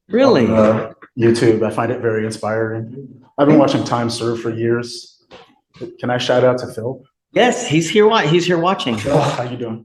Really? YouTube. I find it very inspiring. I've been watching Time Serve for years. Can I shout out to Phil? Yes, he's here. He's here watching. Oh, how you doing?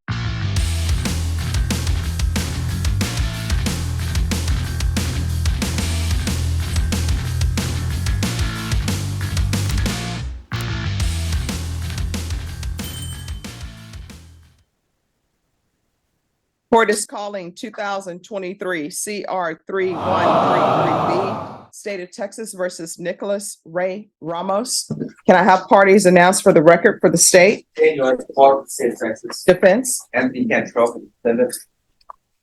Court is calling 2023 CR 3133B, State of Texas versus Nicholas Ray Ramos. Can I have parties announced for the record for the state? State of Texas. Defense. Anthony Cantrell, defendant.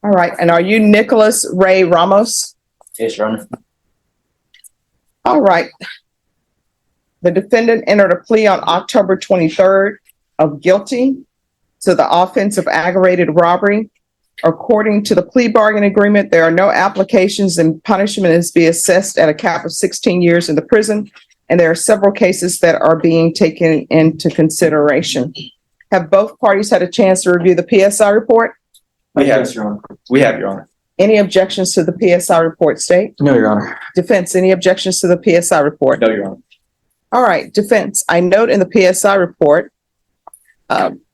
All right. And are you Nicholas Ray Ramos? Yes, Your Honor. All right. The defendant entered a plea on October 23rd of guilty to the offense of aggravated robbery. According to the plea bargain agreement, there are no applications and punishment is be assessed at a cap of 16 years in the prison. And there are several cases that are being taken into consideration. Have both parties had a chance to review the PSI report? We have, Your Honor. We have, Your Honor. Any objections to the PSI report, state? No, Your Honor. Defense, any objections to the PSI report? No, Your Honor. All right, defense, I note in the PSI report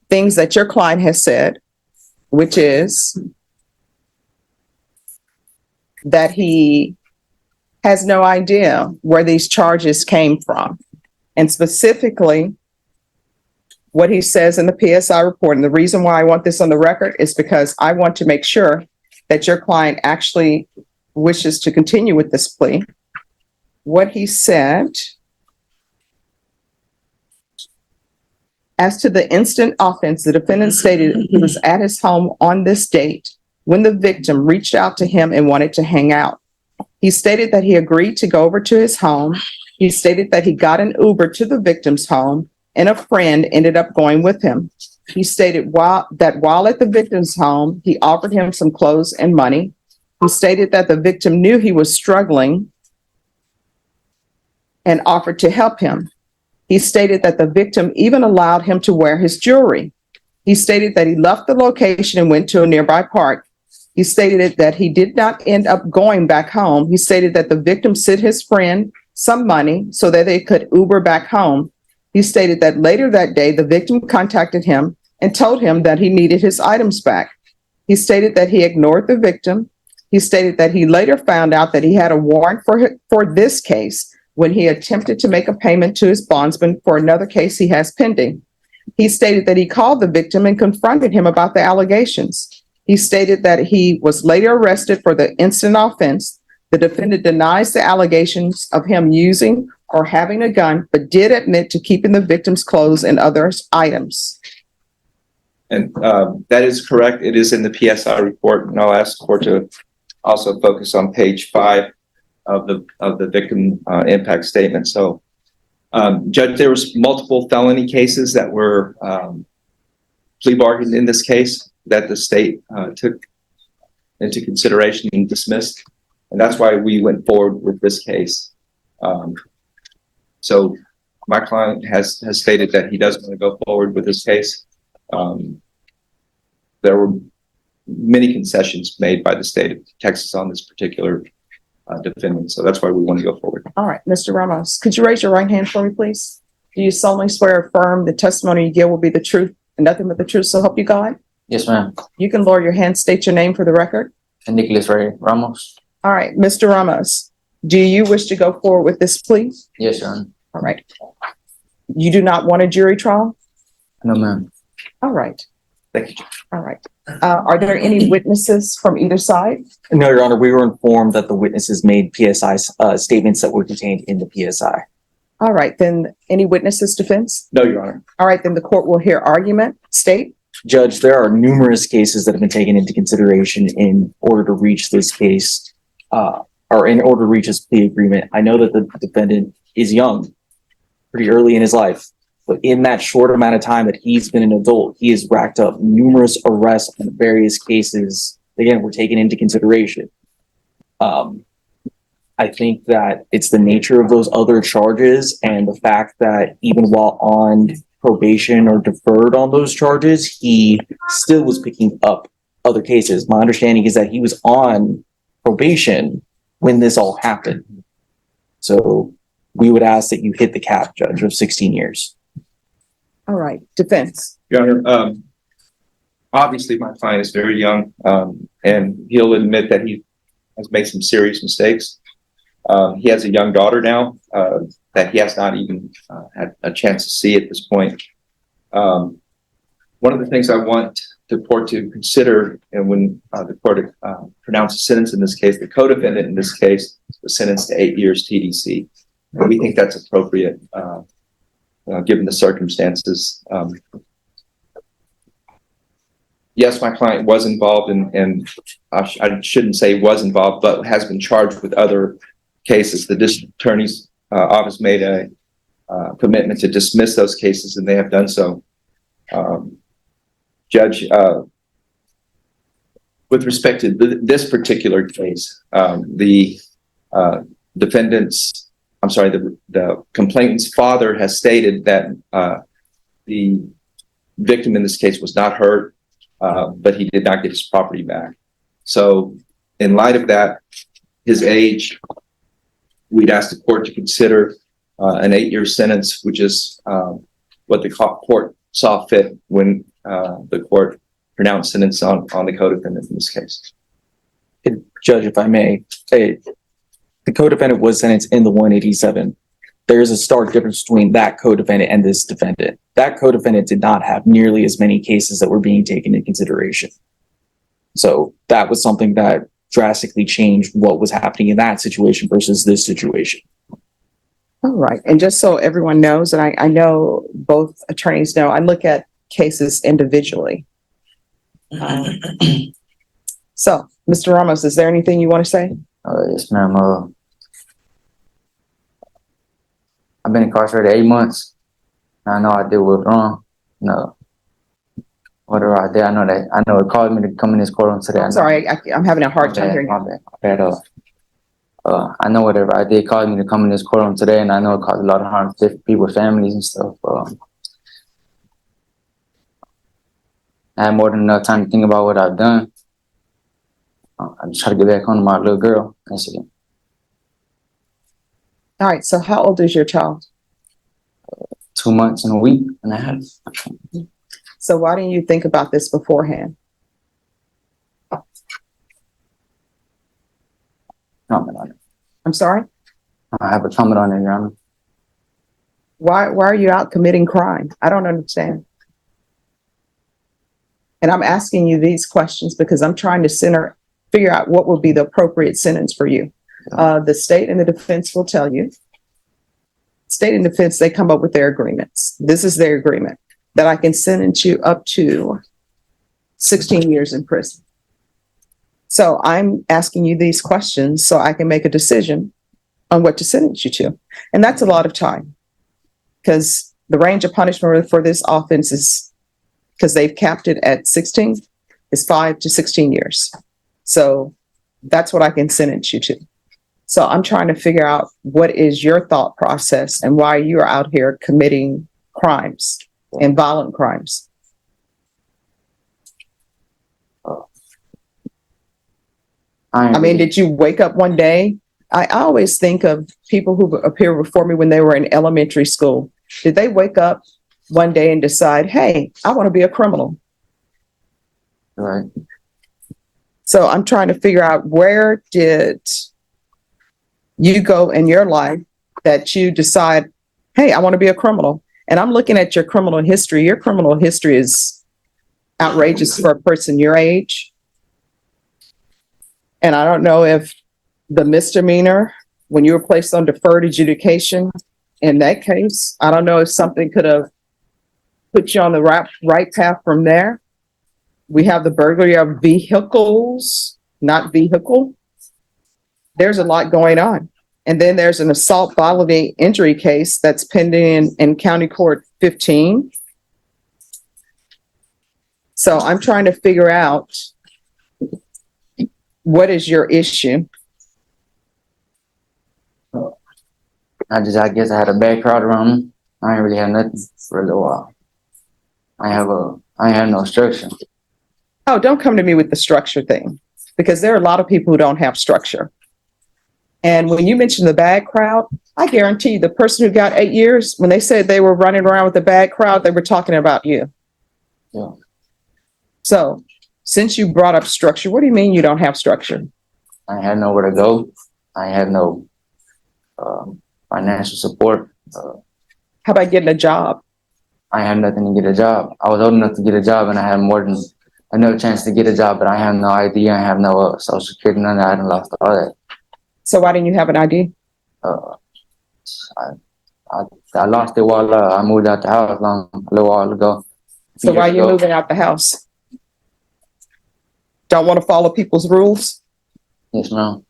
things that your client has said, which is that he has no idea where these charges came from. And specifically, what he says in the PSI report, and the reason why I want this on the record is because I want to make sure that your client actually wishes to continue with this plea. What he said, as to the instant offense, the defendant stated he was at his home on this date when the victim reached out to him and wanted to hang out. He stated that he agreed to go over to his home. He stated that he got an Uber to the victim's home and a friend ended up going with him. He stated while at the victim's home, he offered him some clothes and money. He stated that the victim knew he was struggling and offered to help him. He stated that the victim even allowed him to wear his jewelry. He stated that he left the location and went to a nearby park. He stated that he did not end up going back home. He stated that the victim sent his friend some money so that they could Uber back home. He stated that later that day, the victim contacted him and told him that he needed his items back. He stated that he ignored the victim. He stated that he later found out that he had a warrant for this case when he attempted to make a payment to his bondsman for another case he has pending. He stated that he called the victim and confronted him about the allegations. He stated that he was later arrested for the instant offense. The defendant denies the allegations of him using or having a gun, but did admit to keeping the victim's clothes and other items. And that is correct. It is in the PSI report, and I'll ask the court to also focus on page 5 of the victim impact statement. So, Judge, there was multiple felony cases that were plea bargained in this case that the state took into consideration and dismissed, and that's why we went forward with this case. So, my client has stated that he doesn't want to go forward with this case. There were many concessions made by the state of Texas on this particular defendant. So that's why we want to go forward. All right, Mr. Ramos, could you raise your right hand for me, please? Do you solemnly swear or affirm the testimony you give will be the truth and nothing but the truth, so help you God? Yes, ma'am. You can lower your hand, state your name for the record. And Nicholas Ray Ramos. All right, Mr. Ramos, do you wish to go forward with this plea? Yes, Your Honor. All right. You do not want a jury trial? No, ma'am. All right. Thank you, Judge. All right. Are there any witnesses from either side? No, Your Honor, we were informed that the witnesses made PSI statements that were contained in the PSI. All right, then any witnesses, defense? No, Your Honor. All right, then the court will hear argument. State? Judge, there are numerous cases that have been taken into consideration in order to reach this case, or in order to reach this plea agreement. I know that the defendant is young, pretty early in his life, but in that short amount of time that he's been an adult, he has racked up numerous arrests and various cases, again, were taken into consideration. I think that it's the nature of those other charges and the fact that even while on probation or deferred on those charges, he still was picking up other cases. My understanding is that he was on probation when this all happened. So we would ask that you hit the cap, Judge, of 16 years. All right, defense. Your Honor, obviously my client is very young, and he'll admit that he has made some serious mistakes. He has a young daughter now, that he has not even had a chance to see at this point. One of the things I want the court to consider, and when the court pronounced a sentence in this case, the co-defendant in this case was sentenced to 8 years TDC. And we think that's appropriate, given the circumstances. Yes, my client was involved and I shouldn't say was involved, but has been charged with other cases. The district attorney's office made a commitment to dismiss those cases, and they have done so. Judge, with respect to this particular case, the complainant's father has stated that the victim in this case was not hurt, but he did not get his property back. So in light of that, his age, we'd ask the court to consider an 8-year sentence, which is what the court saw fit when the court pronounced sentence on the co-defendant in this case. Judge, if I may, the co-defendant was sentenced in the 187. There's a stark difference between that co-defendant and this defendant. That co-defendant did not have nearly as many cases that were being taken into consideration. So that was something that drastically changed what was happening in that situation versus this situation. All right. And just so everyone knows, and I know both attorneys know, I look at cases individually. So, Mr. Ramos, is there anything you want to say? Yes, ma'am. I've been incarcerated 8 months. I know I did what's wrong. No. Whatever I did, I know it caused me to come in this courtroom today. I'm sorry, I'm having a hard time hearing you. My bad. I know whatever I did caused me to come in this courtroom today, and I know it caused a lot of harm to people's families and stuff. I had more than enough time to think about what I've done. I just try to get back home to my little girl. That's it. All right. So how old is your child? 2 months and a week and a half. So why didn't you think about this beforehand? Comment on it. I'm sorry? I have a comment on it, Your Honor. Why are you out committing crime? I don't understand. And I'm asking you these questions because I'm trying to figure out what will be the appropriate sentence for you. The state and the defense will tell you. State and defense, they come up with their agreements. This is their agreement that I can sentence you up to 16 years in prison. So I'm asking you these questions so I can make a decision on what to sentence you to. And that's a lot of time because the range of punishment for this offense is, because they've capped it at 16, is 5 to 16 years. So that's what I can sentence you to. So I'm trying to figure out what is your thought process and why you are out here committing crimes and violent crimes. I mean, did you wake up one day? I always think of people who appeared before me when they were in elementary school. Did they wake up one day and decide, hey, I want to be a criminal? Right. So I'm trying to figure out, where did you go in your life that you decide, hey, I want to be a criminal? And I'm looking at your criminal history. Your criminal history is outrageous for a person your age. And I don't know if the misdemeanor, when you were placed on deferred adjudication, in that case, I don't know if something could have put you on the right path from there. We have the burglary of vehicles, not vehicle. There's a lot going on. And then there's an assault bodily injury case that's pending in County Court 15. So I'm trying to figure out, what is your issue? I guess I had a bad crowd around me. I ain't really had nothing for a little while. I ain't have no structure. Oh, don't come to me with the structure thing, because there are a lot of people who don't have structure. And when you mentioned the bad crowd, I guarantee you the person who got 8 years, when they said they were running around with the bad crowd, they were talking about you. Yeah. So since you brought up structure, what do you mean you don't have structure? I had nowhere to go. I had no financial support. How about getting a job? I had nothing to get a job. I was old enough to get a job, and I had more than enough chance to get a job, but I have no ID. I have no social security, none of that. I done lost all that. So why didn't you have an ID? Uh, I lost it while I moved out the house a little while ago. So why are you moving out the house? Don't want to follow people's rules? Yes, ma'am.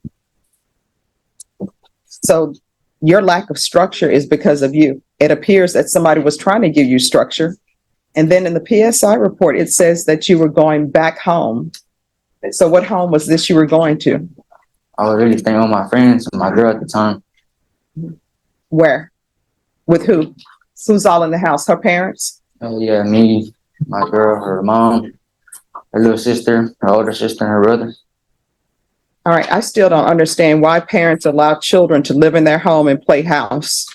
So your lack of structure is because of you. It appears that somebody was trying to give you structure. And then in the PSI report, it says that you were going back home. So what home was this you were going to? I was really staying with my friends and my girl at the time. Where? With who? Who's all in the house? Her parents? Oh yeah, me, my girl, her mom, her little sister, her older sister, and her brother. All right. I still don't understand why parents allow children to live in their home and play house.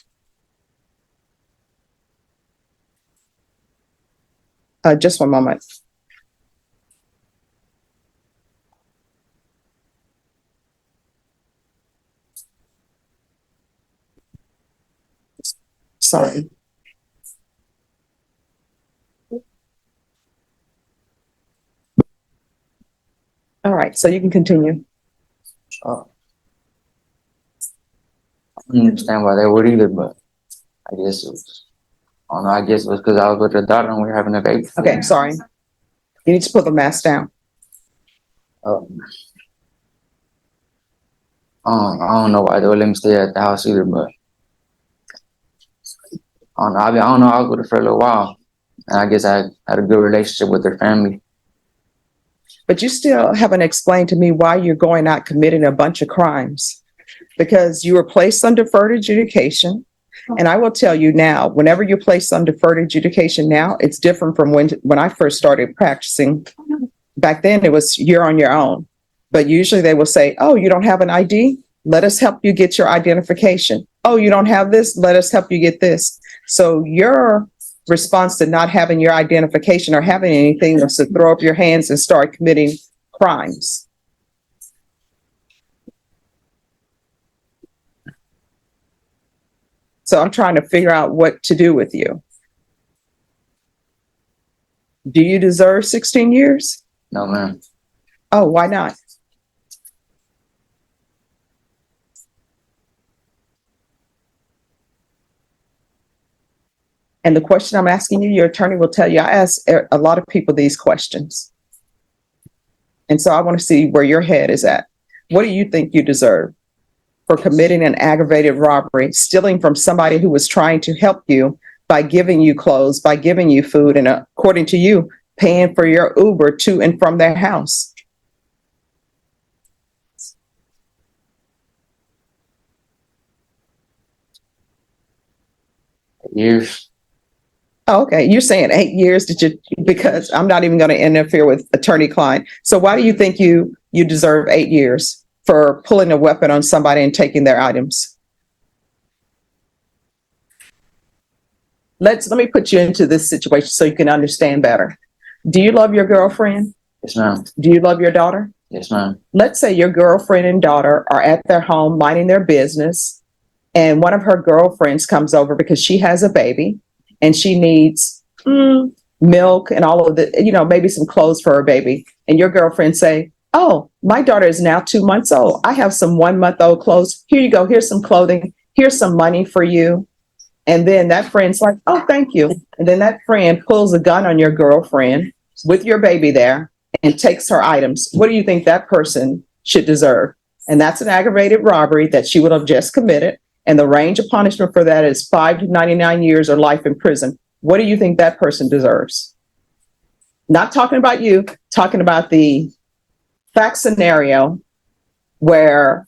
Just one moment. Sorry. All right. So you can continue. I don't understand why they would either, but I guess it was, I don't know, I guess it was because I was with her daughter and we were having a baby. Okay. Sorry. You need to put the mask down. I don't know why they would let me stay at the house either, but I don't know. I was with her for a little while, and I guess I had a good relationship with her family. But you still haven't explained to me why you're going out committing a bunch of crimes, because you were placed on deferred adjudication. And I will tell you now, whenever you're placed on deferred adjudication now, it's different from when I first started practicing. Back then, it was you're on your own. But usually they will say, oh, you don't have an ID? Let us help you get your identification. Oh, you don't have this? Let us help you get this. So your response to not having your identification or having anything was to throw up your hands and start committing crimes. So I'm trying to figure out what to do with you. Do you deserve 16 years? No, ma'am. Oh, why not? And the question I'm asking you, your attorney will tell you, I ask a lot of people these questions. And so I want to see where your head is at. What do you think you deserve for committing an aggravated robbery, stealing from somebody who was trying to help you by giving you clothes, by giving you food, and according to you, paying for your Uber to and from their house? Years. Oh, okay. You're saying 8 years, because I'm not even going to interfere with attorney-client. So why do you think you deserve 8 years for pulling a weapon on somebody and taking their items? Let me put you into this situation so you can understand better. Do you love your girlfriend? Yes, ma'am. Do you love your daughter? Yes, ma'am. Let's say your girlfriend and daughter are at their home minding their business, and one of her girlfriends comes over because she has a baby and she needs milk and all of the, maybe some clothes for her baby. And your girlfriend say, oh, my daughter is now 2 months old. I have some 1-month-old clothes. Here you go. Here's some clothing. Here's some money for you. And then that friend's like, oh, thank you. And then that friend pulls a gun on your girlfriend with your baby there and takes her items. What do you think that person should deserve? And that's an aggravated robbery that she would have just committed. And the range of punishment for that is 5 to 99 years or life in prison. What do you think that person deserves? Not talking about you, talking about the fact scenario where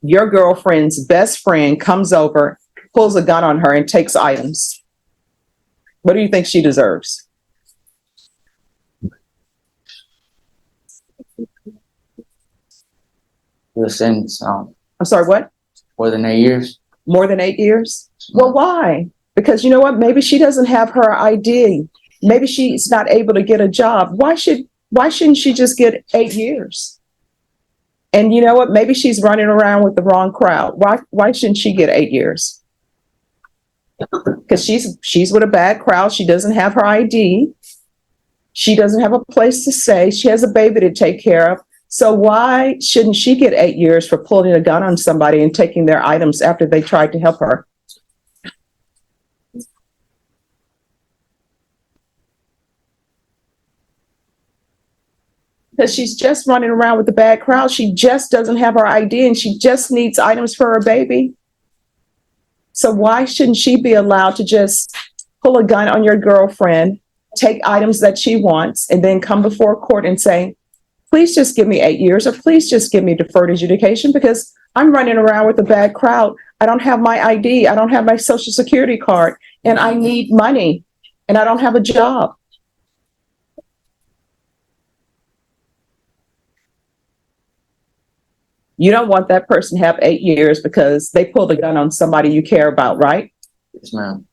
your girlfriend's best friend comes over, pulls a gun on her and takes items. What do you think she deserves? The sentence, I'm sorry, what? More than 8 years? More than 8 years? Well, why? Because you know what? Maybe she doesn't have her ID. Maybe she's not able to get a job. Why shouldn't she just get 8 years? And you know what? Maybe she's running around with the wrong crowd. Why shouldn't she get 8 years? Because she's with a bad crowd. She doesn't have her ID. She doesn't have a place to stay. She has a baby to take care of. So why shouldn't she get 8 years for pulling a gun on somebody and taking their items after they tried to help her? Because she's just running around with a bad crowd. She just doesn't have her ID and she just needs items for her baby. So why shouldn't she be allowed to just pull a gun on your girlfriend, take items that she wants, and then come before court and say, please just give me 8 years, or please just give me deferred adjudication because I'm running around with a bad crowd. I don't have my ID. I don't have my social security card, and I need money, and I don't have a job. You don't want that person to have 8 years because they pulled a gun on somebody you care about, right? Yes, ma'am.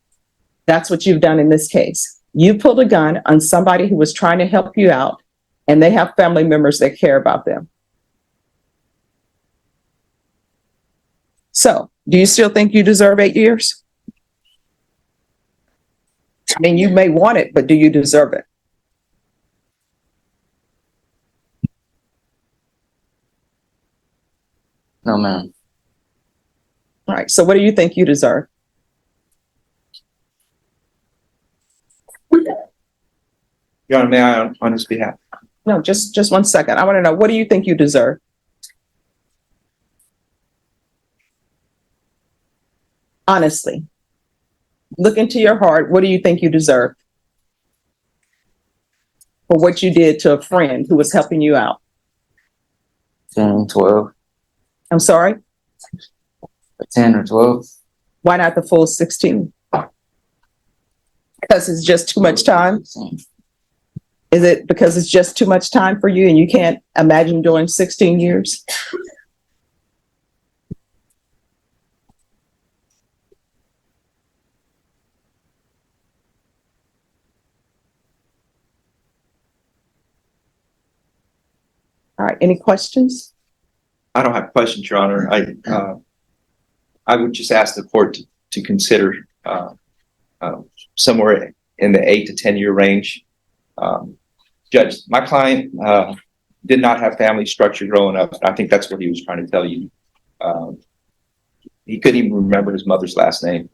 That's what you've done in this case. You pulled a gun on somebody who was trying to help you out, and they have family members that care about them. So, do you still think you deserve 8 years? I mean, you may want it, but do you deserve it? No, ma'am. All right. So what do you think you deserve? Your Honor, may I on his behalf? No, just 1 second. I want to know, what do you think you deserve? Honestly, look into your heart. What do you think you deserve for what you did to a friend who was helping you out? 10, 12. I'm sorry? 10 or 12. Why not the full 16? Because it's just too much time? Is it because it's just too much time for you and you can't imagine doing 16 years? All right, any questions? I don't have questions, Your Honor. I would just ask the court to consider somewhere in the 8 to 10 year range. Judge, my client did not have family structure growing up. I think that's what he was trying to tell you. He couldn't even remember his mother's last name.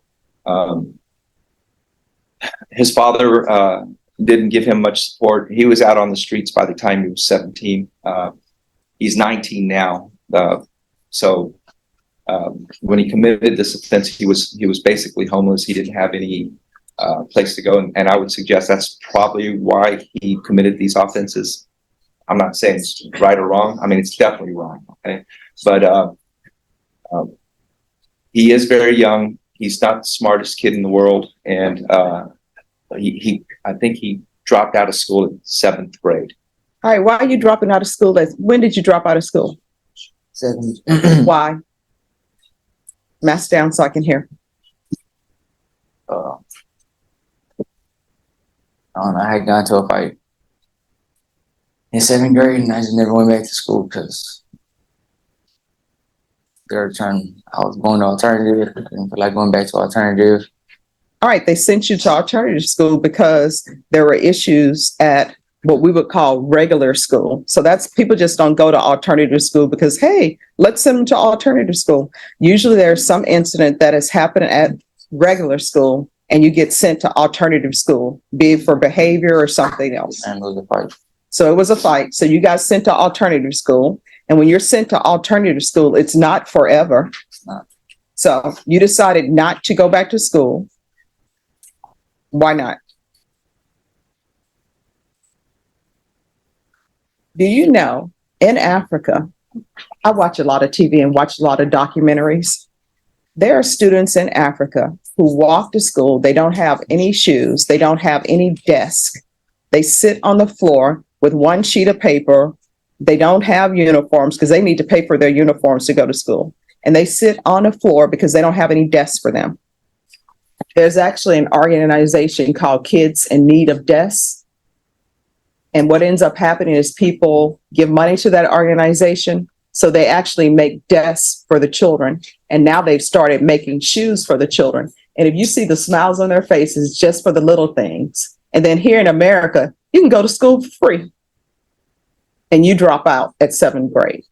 His father didn't give him much support. He was out on the streets by the time he was 17. He's 19 now. So when he committed this offense, he was basically homeless. He didn't have any place to go. And I would suggest that's probably why he committed these offenses. I'm not saying it's right or wrong. I mean, it's definitely wrong. Okay. But he is very young. He's not the smartest kid in the world. And I think he dropped out of school in 7th grade. All right, why are you dropping out of school? When did you drop out of school? 7. Why? Mask down so I can hear. I don't know. I had gone to a fight in 7th grade, and I just never went back to school because I was going to alternative, and like going back to alternative. All right, they sent you to alternative school because there were issues at what we would call regular school. So that's, people just don't go to alternative school because, hey, let's send them to alternative school. Usually there's some incident that has happened at regular school and you get sent to alternative school, be it for behavior or something else. And it was a fight. So it was a fight. So you got sent to alternative school. And when you're sent to alternative school, it's not forever. It's not. So you decided not to go back to school. Why not? Do you know, in Africa, I watch a lot of TV and watch a lot of documentaries. There are students in Africa who walk to school. They don't have any shoes. They don't have any desk. They sit on the floor with one sheet of paper. They don't have uniforms because they need to pay for their uniforms to go to school. and they sit on the floor because they don't have any desks for them. There's actually an organization called Kids in Need of Desks. And what ends up happening is people give money to that organization. So they actually make desks for the children. And now they've started making shoes for the children. And if you see the smiles on their faces, just for the little things. And then here in America, you can go to school for free. And you drop out at 7th grade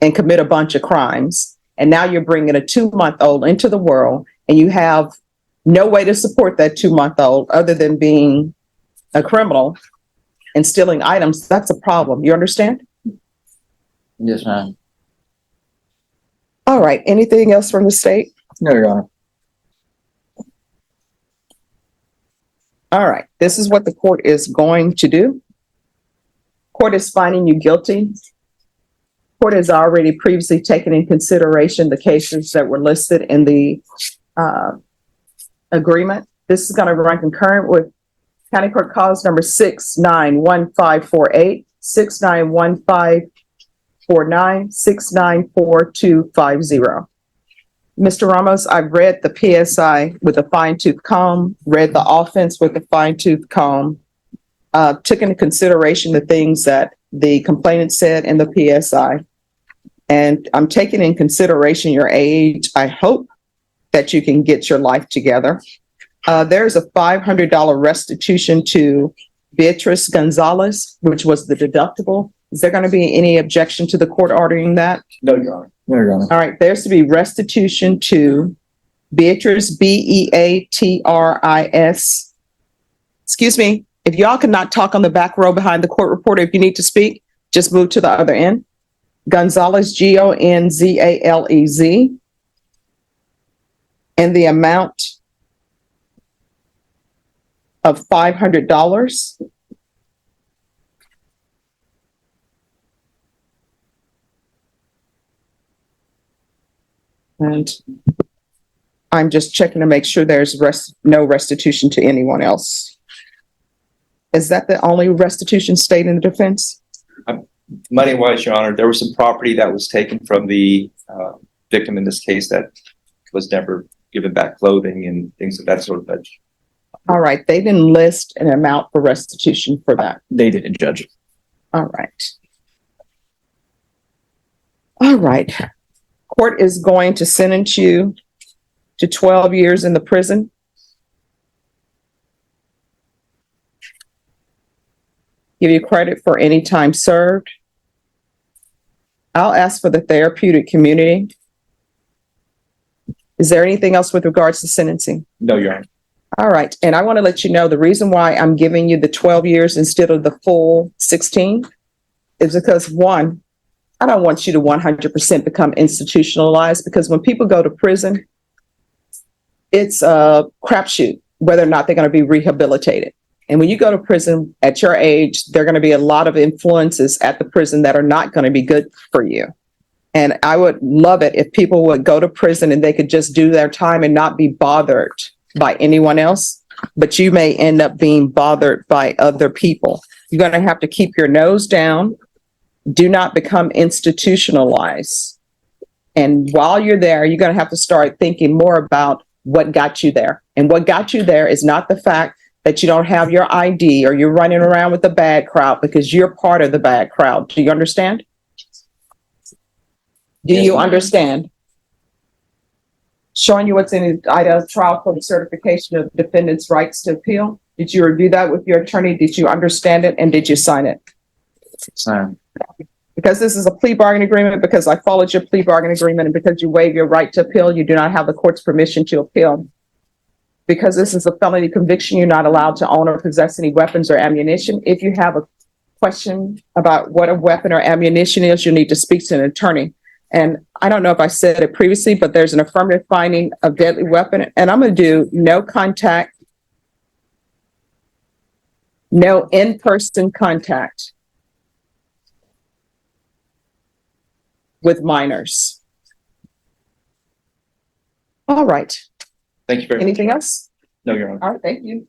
and commit a bunch of crimes. And now you're bringing a 2-month-old into the world, and you have no way to support that 2-month-old other than being a criminal and stealing items. That's a problem. You understand? Yes, ma'am. All right. Anything else from the state? No, Your Honor. All right. This is what the court is going to do. Court is finding you guilty. Court has already previously taken in consideration the cases that were listed in the agreement. This is going to run concurrent with County Court Cause number 691548, 691549, 694250. Mr. Ramos, I've read the PSI with a fine-tooth comb, read the offense with a fine-tooth comb, took into consideration the things that the complainant said in the PSI. And I'm taking in consideration your age. I hope that you can get your life together. There's a $500 restitution to Beatrice Gonzalez, which was the deductible. Is there going to be any objection to the court ordering that? No, Your Honor. No, Your Honor. All right, there's to be restitution to Beatrice, Beatris. Excuse me, if y'all cannot talk on the back row behind the court reporter, if you need to speak, just move to the other end. Gonzalez, Gonzalez, and the amount of $500. And I'm just checking to make sure there's no restitution to anyone else. Is that the only restitution state in the defense? Money-wise, Your Honor, there was some property that was taken from the victim in this case that was never given back, clothing and things of that sort of nature. All right, they didn't list an amount for restitution for that. They didn't, Judge. All right. All right. Court is going to sentence you to 12 years in the prison. Give you credit for any time served. I'll ask for the therapeutic community. Is there anything else with regards to sentencing? No, Your Honor. All right. And I want to let you know the reason why I'm giving you the 12 years instead of the full 16 is because, one, I don't want you to 100% become institutionalized, because when people go to prison, it's a crapshoot whether or not they're going to be rehabilitated. And when you go to prison at your age, there are going to be a lot of influences at the prison that are not going to be good for you. And I would love it if people would go to prison and they could just do their time and not be bothered by anyone else. But you may end up being bothered by other people. You're going to have to keep your nose down. Do not become institutionalized. And while you're there, you're going to have to start thinking more about what got you there. And what got you there is not the fact that you don't have your ID or you're running around with the bad crowd, because you're part of the bad crowd. Do you understand? Do you understand? Showing you what's in the Idaho trial for the certification of defendant's rights to appeal. Did you review that with your attorney? Did you understand it? And did you sign it? Sign. Because this is a plea bargain agreement, because I followed your plea bargain agreement, and because you waive your right to appeal, you do not have the court's permission to appeal. Because this is a felony conviction, you're not allowed to own or possess any weapons or ammunition. If you have a question about what a weapon or ammunition is, you need to speak to an attorney. And I don't know if I said it previously, but there's an affirmative finding of deadly weapon. And I'm going to do no contact, no in-person contact with minors. All right. Thank you very much. Anything else? No, Your Honor. All right. Thank you.